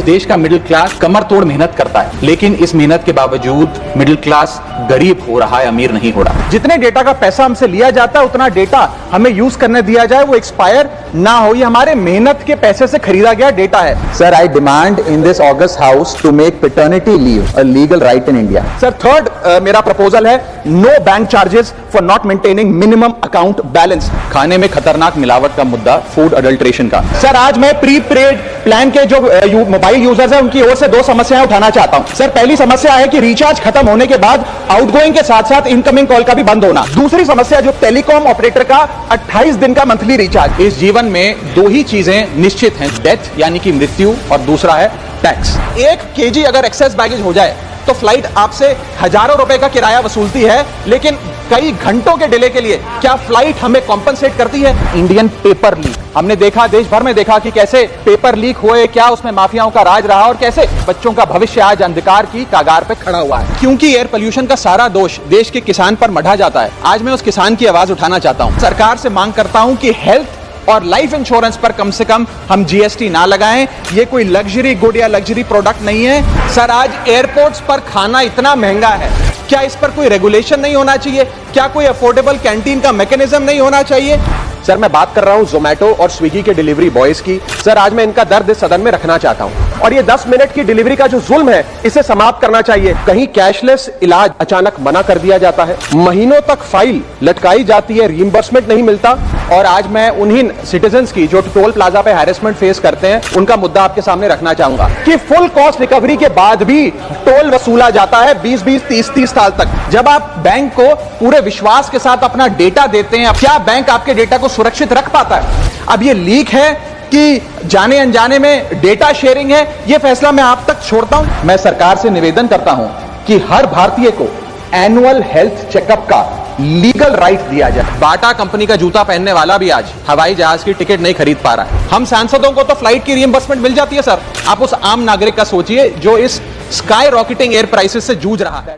देश का middle class कमर तोड़ मेहनत करता है, लेकिन इस मेहनत के बावजूद मिडिल क्लास गरीब हो रहा है, अमीर नहीं हो रहा। जितने डेटा का पैसा हमसे लिया जाता है उतना डेटा हमें यूज करने दिया जाए, वो एक्सपायर ना हो। ये हमारे मेहनत के पैसे से खरीदा गया डेटा है। Sir, I demand in this August House to make paternity leave a legal right in India. Sir third मेरा प्रपोजल है no bank charges for not maintaining minimum account balance. खाने में खतरनाक मिलावट का मुद्दा, फूड अडल्ट्रेशन का। सर आज मैं प्री पेड प्लान के जो मोबाइल यूजर्स हैं उनकी ओर से दो समस्याएं उठाना चाहता हूं। सर पहली समस्या है कि रिचार्ज खत्म होने के बाद आउटगोइंग के साथ साथ इनकमिंग कॉल का भी बंद होना। दूसरी समस्या जो टेलीकॉम ऑपरेटर का 28 दिन का मंथली रिचार्ज। इस जीवन में दो ही चीजें निश्चित हैं, डेथ यानी कि मृत्यु, और दूसरा है टैक्स। 1 kg अगर एक्सेस बैगेज हो जाए तो फ्लाइट आपसे हजारों रुपए का किराया वसूलती है, लेकिन कई घंटों के डिले के लिए क्या फ्लाइट हमें कॉम्पनसेट करती है? इंडियन पेपर लीक हमने देखा, देश भर में देखा कि कैसे पेपर लीक हुए, क्या उसमें माफियाओं का राज रहा और कैसे बच्चों का भविष्य आज अंधकार की कागार पे खड़ा हुआ है। क्योंकि एयर पोल्यूशन का सारा दोष देश के किसान पर मढ़ा जाता है, आज मैं उस किसान की आवाज उठाना चाहता हूं। सरकार से मांग करता हूं कि हेल्थ और लाइफ इंश्योरेंस पर कम से कम हम जीएसटी ना लगाएं। ये कोई लग्जरी गुड या लग्जरी प्रोडक्ट नहीं है। सर आज एयरपोर्ट्स पर खाना इतना महंगा है, क्या इस पर कोई रेगुलेशन नहीं होना चाहिए? क्या कोई अफोर्डेबल कैंटीन का मैकेनिज्म नहीं होना चाहिए? सर मैं बात कर रहा हूं जोमेटो और स्विगी के डिलीवरी बॉयज की। सर आज मैं इनका दर्द इस सदन में रखना चाहता हूं, और ये 10 मिनट की डिलीवरी का जो जुल्म है इसे समाप्त करना चाहिए। कहीं कैशलेस इलाज अचानक मना कर दिया जाता है, महीनों तक फाइल लटकाई जाती है, रीइंबर्समेंट नहीं मिलता। और आज मैं उन्हीं सिटीजन्स की जो टोल प्लाजा पे हैरेसमेंट फेस करते हैं उनका मुद्दा आपके सामने रखना चाहूंगा कि फुल कॉस्ट रिकवरी के बाद भी टोल वसूला जाता है 20-20, 30-30 साल तक। जब आप बैंक को पूरे विश्वास के साथ अपना डेटा देते हैं, क्या बैंक आपके डेटा को सुरक्षित रख पाता है? अब ये लीक है कि जाने अनजाने में डेटा शेयरिंग है, ये फैसला मैं आप तक छोड़ता हूं। मैं सरकार से निवेदन करता हूं कि हर भारतीय को एनुअल हेल्थ चेकअप का लीगल राइट दिया जाए। बाटा कंपनी का जूता पहनने वाला भी आज हवाई जहाज की टिकट नहीं खरीद पा रहा है। हम सांसदों को तो फ्लाइट की रीइंबर्समेंट मिल जाती है सर, आप उस आम नागरिक का सोचिए जो इस स्काई रॉकेटिंग एयर प्राइसेस से जूझ रहा है।